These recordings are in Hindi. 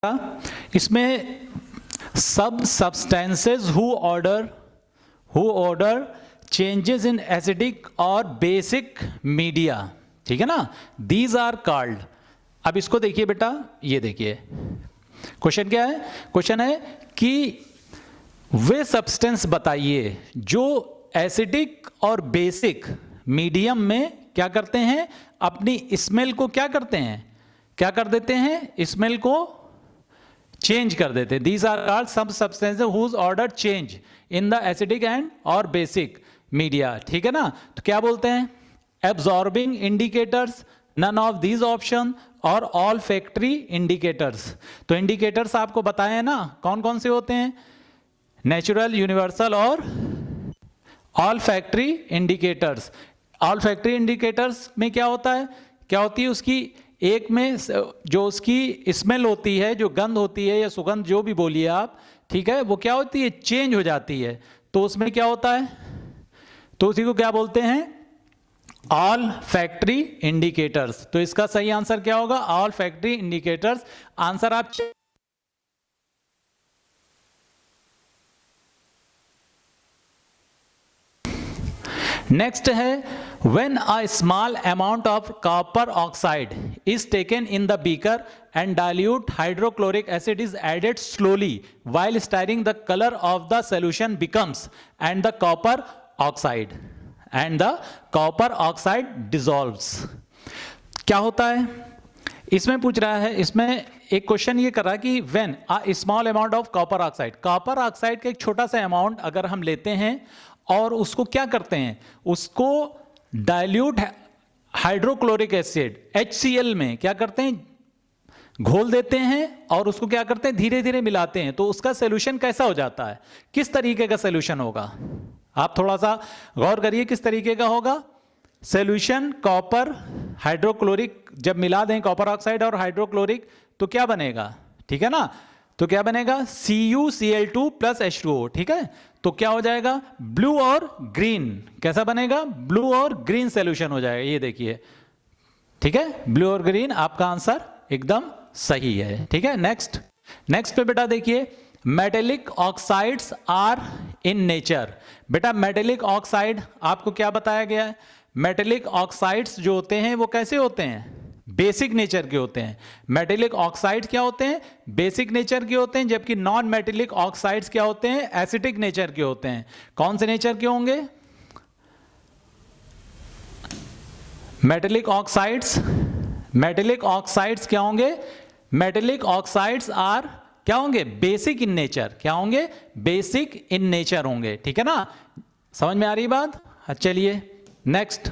इसमें सब substances who order changes in acidic और बेसिक मीडिया, ठीक है ना, दीज आर कॉल्ड। अब इसको देखिए बेटा, ये देखिए क्वेश्चन क्या है, क्वेश्चन है कि वे सब्सटेंस बताइए जो एसिडिक और बेसिक मीडियम में क्या करते हैं, अपनी स्मेल को क्या करते हैं, क्या कर देते हैं, स्मेल को चेंज कर देते हैं। These are called some substances whose order change in the acidic and और बेसिक मीडिया, ठीक है ना। तो क्या बोलते हैं, absorbing indicators, none of these option और ऑल फैक्ट्री इंडिकेटर्स। तो इंडिकेटर्स आपको बताए हैं ना, कौन कौन से होते हैं, नेचुरल, यूनिवर्सल और olfactory indicators. Olfactory indicators में क्या होता है, क्या होती है उसकी, एक में जो उसकी स्मेल होती है, जो गंध होती है या सुगंध जो भी बोलिए आप, ठीक है, वो क्या होती है, चेंज हो जाती है। तो उसमें क्या होता है, तो उसी को क्या बोलते हैं, ऑल फैक्ट्री इंडिकेटर्स। तो इसका सही आंसर क्या होगा, ऑल फैक्ट्री इंडिकेटर्स। आंसर आप नेक्स्ट है, when a small amount of copper oxide is taken in the beaker and dilute hydrochloric acid is added slowly while stirring, the color of the solution becomes and the copper oxide dissolves। क्या होता है, इसमें पूछ रहा है, इसमें एक क्वेश्चन ये कर रहा है कि when a small amount of copper oxide, copper oxide का एक छोटा सा अमाउंट अगर हम लेते हैं और उसको क्या करते हैं, उसको डाइल्यूट हाइड्रोक्लोरिक एसिड HCl में क्या करते हैं, घोल देते हैं और उसको क्या करते हैं, धीरे धीरे मिलाते हैं। तो उसका सोल्यूशन कैसा हो जाता है, किस तरीके का सोल्यूशन होगा, आप थोड़ा सा गौर करिए किस तरीके का होगा सोल्यूशन। कॉपर हाइड्रोक्लोरिक जब मिला दें कॉपर ऑक्साइड और हाइड्रोक्लोरिक तो क्या बनेगा, ठीक है ना, तो क्या बनेगा CuCl2 + H2O, ठीक है। तो क्या हो जाएगा, ब्लू और ग्रीन, कैसा बनेगा, ब्लू और ग्रीन सॉल्यूशन हो जाएगा, ये देखिए, ठीक है, ब्लू और ग्रीन आपका आंसर एकदम सही है, ठीक है। नेक्स्ट पे बेटा देखिए, metallic oxides are in nature. बेटा मेटेलिक ऑक्साइड आपको क्या बताया गया है, मेटेलिक ऑक्साइड्स जो होते हैं वो कैसे होते हैं, बेसिक नेचर के होते हैं। मेटेलिक ऑक्साइड क्या होते हैं, बेसिक नेचर के होते हैं, जबकि नॉन मेटेलिक ऑक्साइड्स क्या होते हैं, एसिडिक नेचर के होते हैं। कौन से नेचर के होंगे, मेटेलिक ऑक्साइड्स क्या होंगे, मेटेलिक ऑक्साइड्स आर क्या होंगे, बेसिक इन नेचर, क्या होंगे, बेसिक इन नेचर होंगे, ठीक है ना, समझ में आ रही बात। चलिए नेक्स्ट,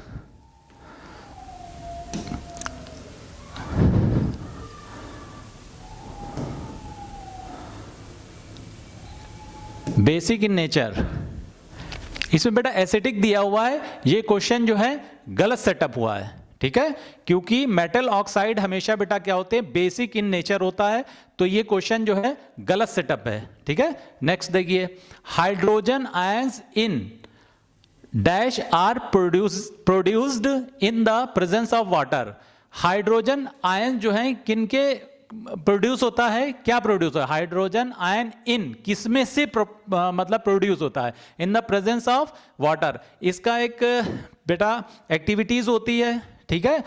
बेसिक इन नेचर, इसमें बेटा एसिडिक दिया हुआ है, ये क्वेश्चन जो है गलत सेटअप हुआ है, ठीक है, क्योंकि मेटल ऑक्साइड हमेशा बेटा क्या होते हैं, बेसिक इन नेचर होता है। तो ये क्वेश्चन जो है गलत सेटअप है, ठीक है। नेक्स्ट देखिए, hydrogen ions in dash are produced in the presence of water. Hydrogen ion जो है किनके प्रोड्यूस होता है, क्या प्रोड्यूस होता है, हाइड्रोजन आयन इन किसमें से मतलब प्रोड्यूस होता है, इन द प्रेजेंस ऑफ वाटर। इसका एक बेटा एक्टिविटीज होती है, ठीक है,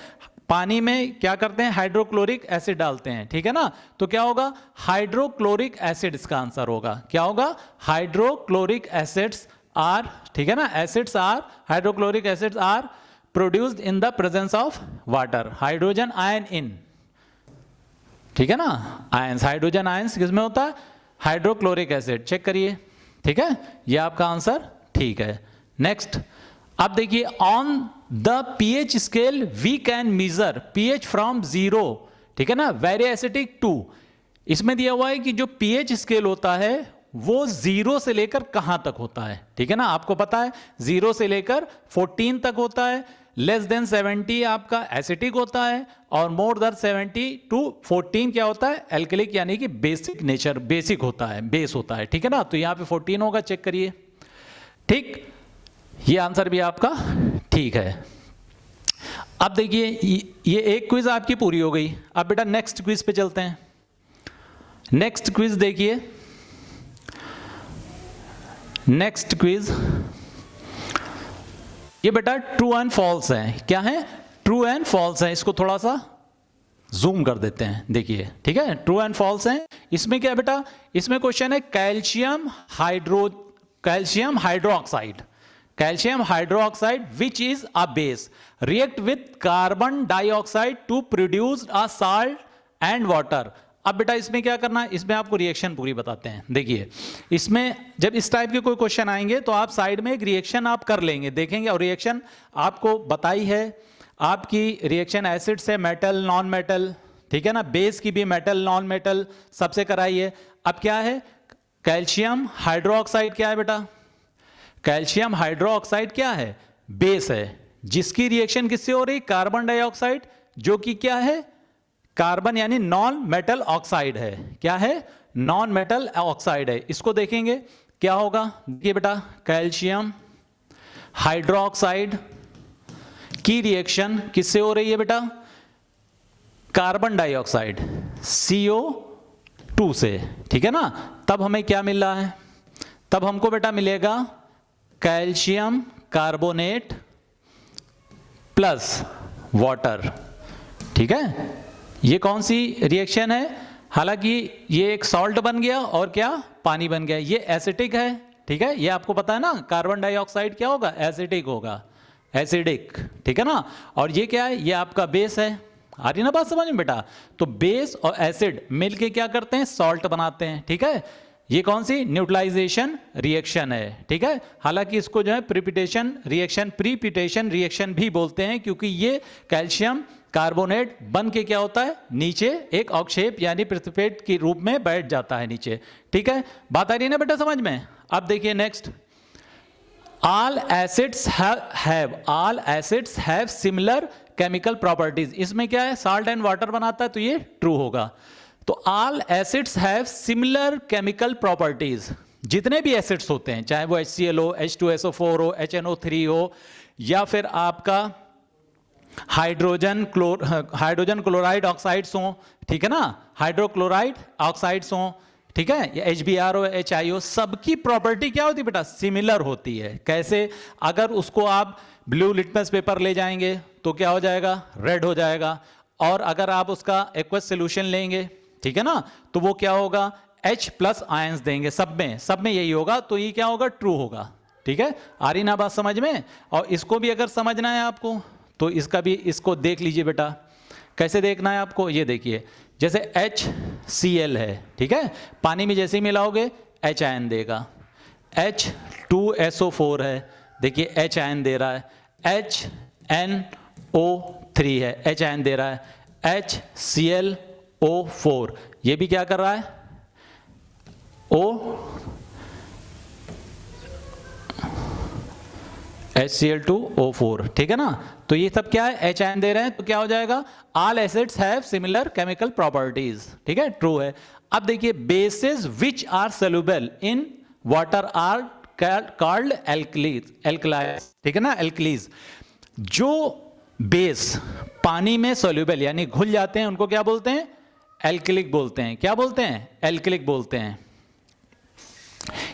पानी में क्या करते हैं, हाइड्रोक्लोरिक एसिड डालते हैं, ठीक है ना, तो क्या होगा, हाइड्रोक्लोरिक एसिड इसका आंसर होगा, क्या होगा, हाइड्रोक्लोरिक एसिड्स आर, ठीक है ना, acids are, hydrochloric acids are produced in the presence of water. Hydrogen ion in, ठीक है ना, आयंस, हाइड्रोजन आयंस किसमें होता है, हाइड्रोक्लोरिक एसिड, चेक करिए, ठीक है, ये आपका आंसर ठीक है। नेक्स्ट, अब देखिए, on the pH scale we can measure pH from 0, ठीक है ना, वेरी एसिडिक टू। इसमें दिया हुआ है कि जो pH स्केल होता है वो 0 से लेकर कहां तक होता है, ठीक है ना, आपको पता है 0 से लेकर 14 तक होता है, लेस देन 70 आपका एसिटिक होता है और मोर देन 70 to 14 क्या होता है, एल्कलिक, यानी कि बेसिक नेचर, बेसिक होता है, बेस होता है, ठीक है ना। तो यहां पे 14 होगा, चेक करिए, ठीक, ये आंसर भी आपका ठीक है। अब देखिए, ये एक क्विज आपकी पूरी हो गई। अब बेटा नेक्स्ट क्विज पे चलते हैं। नेक्स्ट क्विज देखिए, नेक्स्ट क्विज ये बेटा ट्रू एंड फॉल्स है। क्या है? ट्रू एंड फॉल्स है। इसको थोड़ा सा जूम कर देते हैं, देखिए, ठीक है, ट्रू एंड फॉल्स है। इसमें क्या है बेटा? इसमें क्वेश्चन है calcium hydroxide, calcium hydroxide which is a base react with carbon dioxide to produce a salt and water. अब बेटा इसमें क्या करना है, इसमें आपको रिएक्शन पूरी बताते हैं। देखिए इसमें जब इस टाइप के कोई क्वेश्चन आएंगे तो आप साइड में एक रिएक्शन आप कर लेंगे, देखेंगे, और रिएक्शन आपको बताई है आपकी रिएक्शन एसिड से मेटल नॉन मेटल, ठीक है ना, बेस की भी मेटल नॉन मेटल सबसे कराई है। अब क्या है? कैल्शियम हाइड्रोक्साइड क्या है बेटा? कैल्शियम हाइड्रोक्साइड क्या है? बेस है, जिसकी रिएक्शन किससे हो रही? कार्बन डाइऑक्साइड, जो कि क्या है? कार्बन यानी नॉन मेटल ऑक्साइड है। क्या है? नॉन मेटल ऑक्साइड है। इसको देखेंगे क्या होगा। देखिए बेटा, कैल्शियम हाइड्रोक्साइड की रिएक्शन किससे हो रही है बेटा? कार्बन डाइऑक्साइड CO2 से, ठीक है ना। तब हमें क्या मिल रहा है? तब हमको बेटा मिलेगा कैल्शियम कार्बोनेट प्लस वाटर, ठीक है। ये कौन सी रिएक्शन है? हालांकि ये एक सॉल्ट बन गया और क्या? पानी बन गया। ये एसिडिक है, ठीक है, ये आपको पता है ना, कार्बन डाइऑक्साइड क्या होगा? एसिडिक होगा, एसिडिक, ठीक है ना। और ये क्या है? ये आपका बेस है। आ रही ना बात समझ में बेटा? तो बेस और एसिड मिलके क्या करते हैं? सॉल्ट बनाते हैं, ठीक है। ये कौन सी? न्यूट्रलाइजेशन रिएक्शन है, ठीक है। हालांकि इसको जो है प्रीपिटेशन रिएक्शन भी बोलते हैं, क्योंकि ये कैल्शियम कार्बोनेट बन के क्या होता है? नीचे एक अवक्षेप यानी प्रेसिपिटेट के रूप में बैठ जाता है नीचे, ठीक है। बात आ रही है ना बेटा समझ में? अब देखिए next, all acids have similar chemical properties। इसमें क्या है? साल्ट एंड वाटर बनाता है, तो ये ट्रू होगा। तो all acids have similar chemical properties, जितने भी एसिड्स होते हैं, चाहे वो HCl हो, H2SO4 हो, HNO3 हो, या फिर आपका हाइड्रोजन क्लोराइड ऑक्साइड्स हो, ठीक है ना, हाइड्रोक्लोराइड ऑक्साइड्स हो, ठीक है, या HBr हो, HI हो, सबकी प्रॉपर्टी क्या होती है बेटा? सिमिलर होती है। कैसे? अगर उसको आप ब्लू लिटमस पेपर ले जाएंगे तो क्या हो जाएगा? रेड हो जाएगा। और अगर आप उसका एक्वस सोल्यूशन लेंगे, ठीक है ना, तो वो क्या होगा? H+ आयंस देंगे, सब में यही होगा, तो ये क्या होगा? ट्रू होगा, ठीक है। आ रही ना बात समझ में? और इसको भी अगर समझना है आपको तो इसको देख लीजिए बेटा, कैसे देखना है आपको? ये देखिए, जैसे HCl है, ठीक है, पानी में जैसे ही मिलाओगे H आयन देगा। H2SO4 है, देखिए H आयन दे रहा है। HNO3 है, H आयन दे रहा है। HClO4 ये भी क्या कर रहा है? HCl2O4, ठीक है ना। तो ये सब क्या है? H आयन दे रहे हैं, तो क्या हो जाएगा? All acids have similar chemical properties, ठीक है, ट्रू है। अब देखिए, bases which are soluble in water are called alkalis, ठीक है ना, एल्कलीज। जो बेस पानी में सोल्यूबल यानी घुल जाते हैं उनको क्या बोलते हैं? एल्कलिक बोलते हैं। क्या बोलते हैं? एल्कलिक बोलते हैं।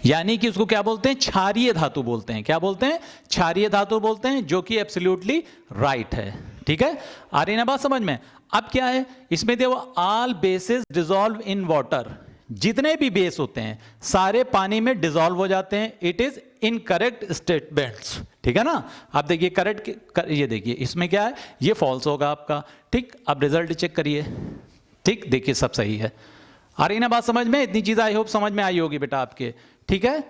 यानी कि उसको क्या बोलते हैं? क्षारीय धातु बोलते हैं। क्या बोलते हैं? क्षारीय धातु बोलते हैं, जो कि एब्सोल्युटली राइट है, ठीक है। आ रही ना बात समझ में? अब क्या है इसमें? देखो, all bases dissolve in water, जितने भी बेस होते हैं सारे पानी में डिसॉल्व हो जाते हैं। इट इज इनकरेक्ट स्टेटमेंट्स, ठीक है ना। आप देखिए करेक्ट, ये देखिए इसमें क्या है? ये फॉल्स होगा आपका, ठीक। अब रिजल्ट चेक करिए, ठीक, देखिए सब सही है। आ रही ना बात समझ में? इतनी चीज़ आई होप समझ में आई होगी बेटा आपके, ठीक है।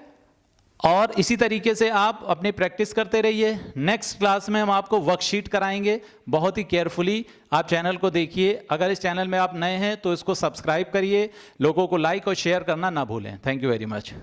और इसी तरीके से आप अपनी प्रैक्टिस करते रहिए। नेक्स्ट क्लास में हम आपको वर्कशीट कराएंगे, बहुत ही केयरफुली आप चैनल को देखिए। अगर इस चैनल में आप नए हैं तो इसको सब्सक्राइब करिए, लोगों को लाइक और शेयर करना ना भूलें। Thank you very much.